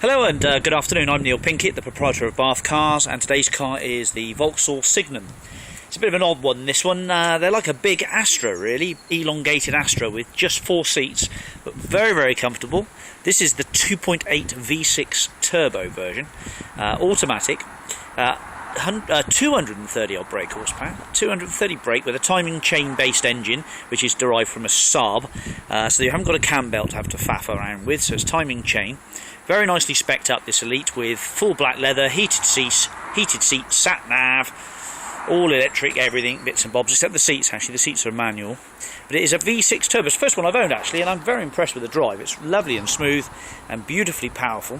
Hello and good afternoon, I'm Neil Pinkett, the proprietor of Bath Cars, and today's car is the Vauxhall Signum. It's a bit of an odd one, this one. They're like a big Astra, really, elongated Astra with just 4 seats, but very, very comfortable. This is the 2.8 V6 turbo version, automatic, 230 odd brake horsepower, 230 brake with a timing chain based engine, which is derived from a Saab, so you haven't got a cam belt to have to faff around with, so it's timing chain. Very nicely specced up, this Elite, with full black leather, heated seats, sat nav, all electric, everything, bits and bobs, except the seats. Actually, the seats are manual, but it is a V6 turbo. It's the first one I've owned, actually, and I'm very impressed with the drive. It's lovely and smooth and beautifully powerful.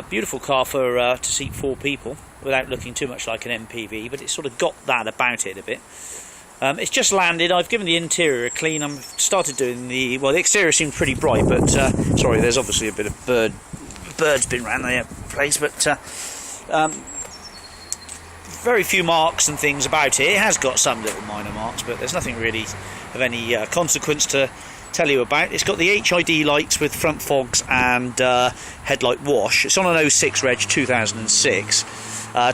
Beautiful car for to seat 4 people without looking too much like an MPV, but it's sort of got that about it a bit. It's just landed. I've given the interior a clean. I've started doing the exterior seemed pretty bright, but sorry, there's obviously a bit of birds been around the place, but very few marks and things about it. It has got some little minor marks, but there's nothing really of any consequence to tell you about. It's got the HID lights with front fogs and headlight wash. It's on an 06 reg 2006.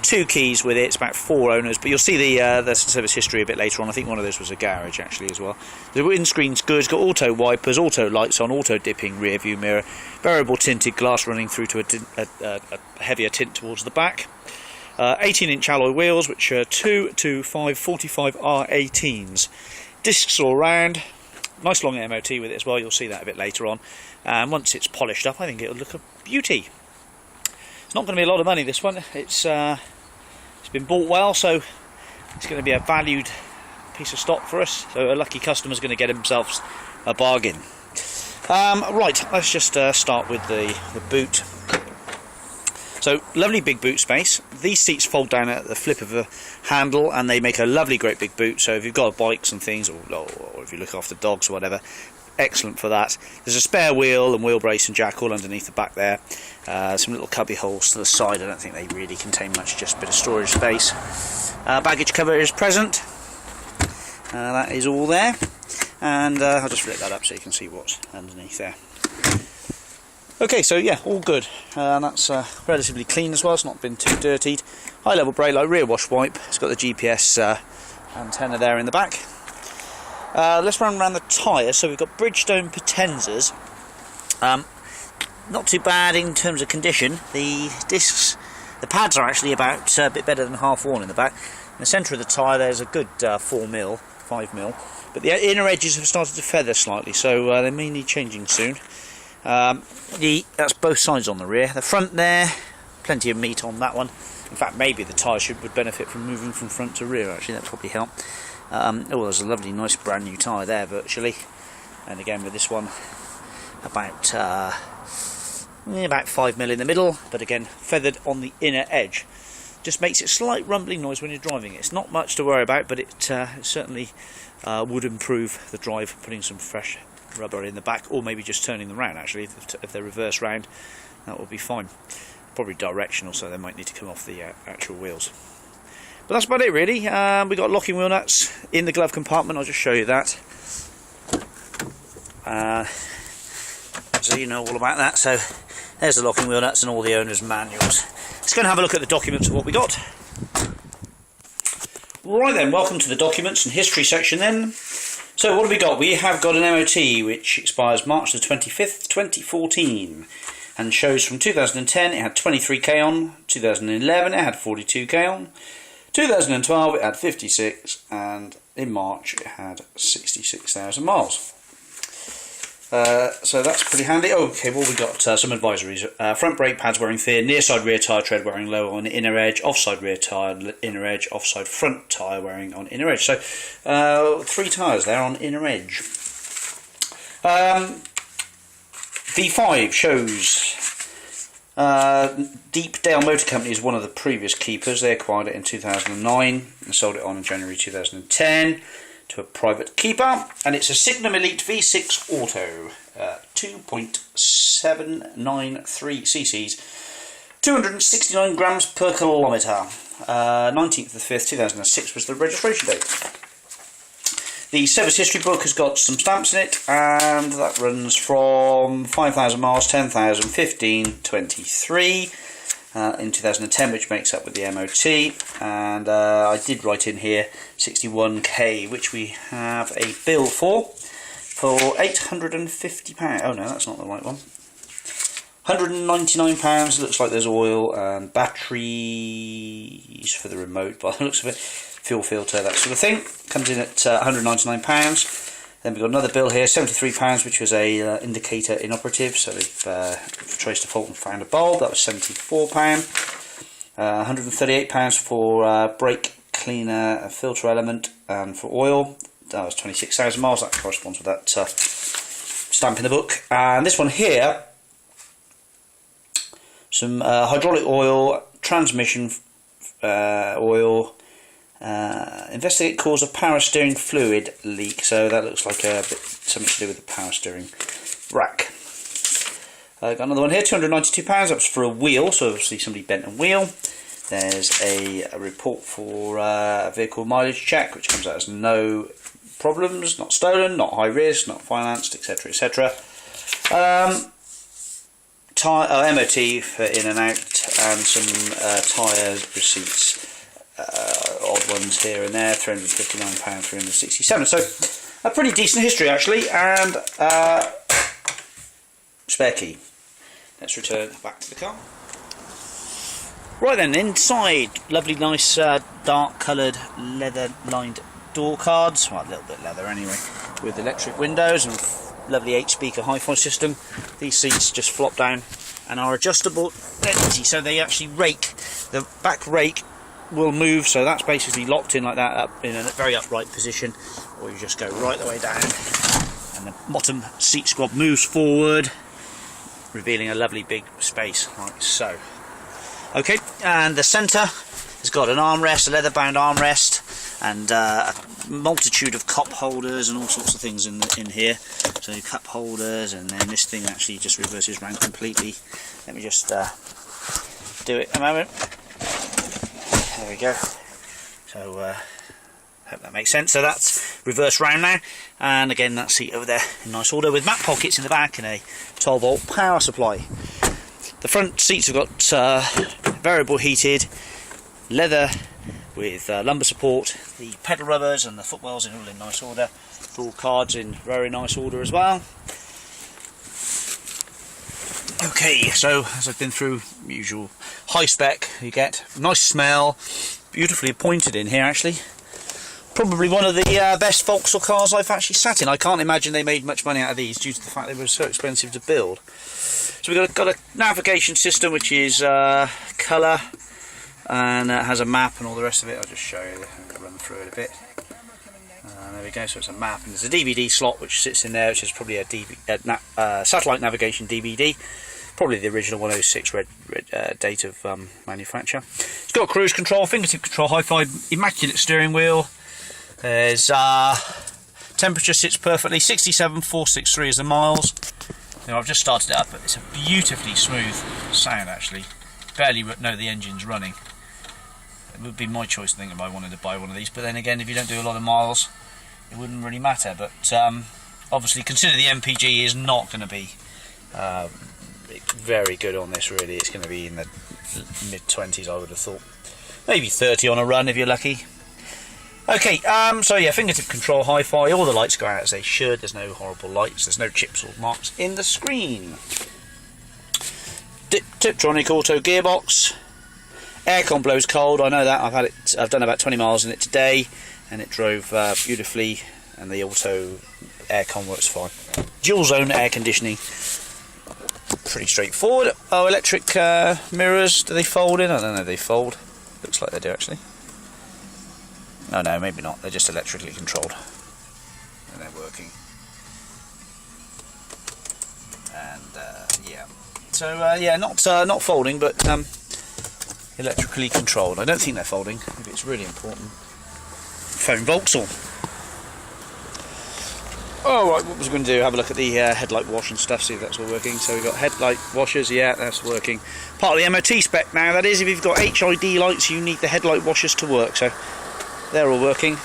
2 keys with it. It's about 4 owners, but you'll see the service history a bit later on. I think one of those was a garage actually as well. The windscreen's good. It's got auto wipers, auto lights on, auto dipping rear view mirror, variable tinted glass running through to a heavier tint towards the back. 18-inch alloy wheels, which are 225/45 R18s. Discs all round. Nice long MOT with it as well. You'll see that a bit later on. And once it's polished up, I think it'll look a beauty. It's not going to be a lot of money, this one. It's been bought well, so it's going to be a valued piece of stock for us. So a lucky customer's going to get themselves a bargain. Right, let's just start with the boot. So, lovely big boot space. These seats fold down at the flip of a handle, and they make a lovely, great big boot. So if you've got bikes and things, or if you look after dogs or whatever, excellent for that. There's a spare wheel and wheel brace and jack all underneath the back there. Some little cubby holes to the side. I don't think they really contain much, just a bit of storage space. Baggage cover is present. That is all there. And I'll just flip that up so you can see what's underneath there. Okay, so yeah, all good. That's relatively clean as well. It's not been too dirtied. High level brake light, rear wash wipe. It's got the GPS antenna there in the back. Let's run around the tyres. So we've got Bridgestone Potenzas. Not too bad in terms of condition. The discs, the pads are actually about a bit better than half worn in the back. In the centre of the tyre there's a good 5mm, but the inner edges have started to feather slightly, so they may need changing soon. That's both sides on the rear. The front there, plenty of meat on that one. In fact, maybe the tyre would benefit from moving from front to rear, actually. That'd probably help. There's a lovely, nice, brand new tyre there, virtually. And again, with this one, about 5mm in the middle, but again, feathered on the inner edge. Just makes it slight rumbling noise when you're driving it. It's not much to worry about, but it certainly would improve the drive, putting some fresh rubber in the back, or maybe just turning them round. Actually, if they're reverse round, that will be fine. Probably directional, so they might need to come off the actual wheels. But that's about it, really. We've got locking wheel nuts in the glove compartment. I'll just show you that, so you know all about that. So there's the locking wheel nuts and all the owner's manuals. Let's go and have a look at the documents of what we got. Right then, welcome to the documents and history section then. So what have we got? We have got an MOT which expires March the 25th, 2014, and shows from 2010 it had 23k on, 2011 it had 42k on, 2012 it had 56, and in March it had 66,000 miles. So that's pretty handy. Okay, well, we got some advisories. Front brake pads wearing thin, near side rear tyre tread wearing low on inner edge, offside rear tyre inner edge, offside front tyre wearing on inner edge. So 3 tyres there on inner edge. V5 shows Deepdale Motor Company is one of the previous keepers. They acquired it in 2009 and sold it on in January 2010. To a private keeper, and it's a Signum Elite V6 Auto, 2.793 cc's, 269 grams per kilometre. 19th of the 5th, 2006 was the registration date. The service history book has got some stamps in it, and that runs from 5,000 miles, 10,000, 15, 23 in 2010, which makes up with the MOT. And I did write in here 61k, which we have a bill for £850. Oh no, that's not the right one. £199. Looks like there's oil and batteries for the remote by the looks of it, fuel filter, that sort of thing. Comes in at £199. Then we've got another bill here, £73, which was a indicator inoperative, so they've traced a fault and found a bulb. That was £74. £138 for brake cleaner, filter element, and for oil. That was 26,000 miles. That corresponds with that stamp in the book. And this one here, some hydraulic oil, transmission oil, investigate cause of power steering fluid leak. So that looks like a bit something to do with the power steering rack. Got another one here, £292. That was for a wheel, so obviously somebody bent a wheel. There's a report for vehicle mileage check, which comes out as no problems, not stolen, not high risk, not financed, etc., etc. MOT for in and out, and some tyre receipts, odd ones here and there, £359, £367. So a pretty decent history actually, and spare key. Let's return back to the car. Right then, inside, lovely nice dark coloured leather lined door cards, well a little bit leather anyway, with electric windows and lovely 8-speaker hi-fi system. These seats just flop down and are adjustable, easy, so they actually rake. The back rake will move, so that's basically locked in like that, up in a very upright position, or you just go right the way down, and the bottom seat squab moves forward, revealing a lovely big space like so. Okay, and the centre has got an armrest, a leather-bound armrest, and a multitude of cup holders and all sorts of things in here. So cup holders, and then this thing actually just reverses round completely. Let me just do it a moment. There we go. So hope that makes sense. So that's reversed round now, and again that seat over there in nice order with map pockets in the back and a 12-volt power supply. The front seats have got variable heated leather with lumbar support, the pedal rubbers and the footwells in all in nice order, door cards in very nice order as well. Okay, so as I've been through, usual high spec you get, nice smell, beautifully appointed in here actually. Probably one of the best Vauxhall cars I've actually sat in. I can't imagine they made much money out of these due to the fact they were so expensive to build. So we've got a navigation system which is colour, and has a map and all the rest of it. I'll just show you, I'll run through it a bit. There we go, so it's a map, and there's a DVD slot which sits in there, which is probably a satellite navigation DVD, probably the original 106 red date of manufacture. It's got cruise control, fingertip control, hi-fi, immaculate steering wheel. There's temperature sits perfectly, 67,463 is the miles. Now I've just started it up, but it's a beautifully smooth sound actually. Barely know the engine's running. It would be my choice to think if I wanted to buy one of these, but then again, if you don't do a lot of miles, it wouldn't really matter. But obviously, consider the MPG is not going to be very good on this. Really, it's going to be in the mid-20s, I would have thought. Maybe 30 on a run if you're lucky. Okay, so yeah, fingertip control, hi-fi, all the lights go out as they should. There's no horrible lights. There's no chips or marks in the screen. Tiptronic auto gearbox. Aircon blows cold. I know that. I've done about 20 miles in it today, and it drove beautifully. And the auto aircon works fine. Dual zone air conditioning. Pretty straightforward. Oh, electric mirrors. Do they fold in? I don't know if they fold. Looks like they do actually. Oh no, maybe not. They're just electrically controlled, and they're working. And yeah. So yeah, not folding, but electrically controlled. I don't think they're folding. If it's really important, phone Vauxhall. Oh right, what was I going to do? Have a look at the headlight wash and stuff. See if that's all working. So we've got headlight washers. Yeah, that's working. Part of the MOT spec now. That is, if you've got HID lights, you need the headlight washers to work. So they're all working.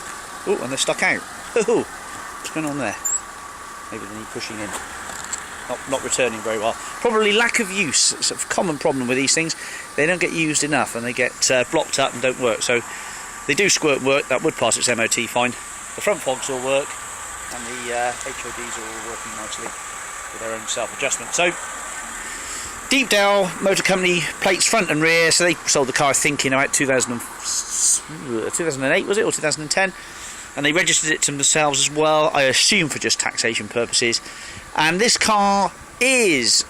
Oh, and they're stuck out. Ooh. going on there? Maybe they need pushing in. Not returning very well. Probably lack of use. It's a common problem with these things. They don't get used enough and they get blocked up and don't work. So they do squirt work. That would pass its MOT fine. The front fogs all work, and the HODs are all working nicely with their own self-adjustment. So Deepdale Motor Company plates front and rear. So they sold the car, I think, in about 2008 was it, or 2010, and they registered it to themselves as well, I assume for just taxation purposes. And this car is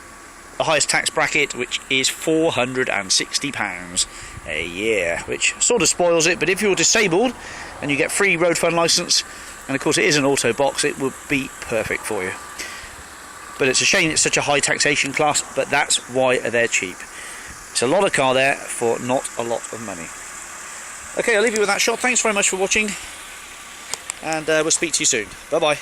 the highest tax bracket, which is £460 a year, which sort of spoils it. But if you're disabled and you get free road fund licence, and of course it is an auto box, it would be perfect for you. But it's a shame it's such a high taxation class, but that's why they're cheap. It's a lot of car there for not a lot of money. Okay, I'll leave you with that shot. Thanks very much for watching, and we'll speak to you soon. Bye bye.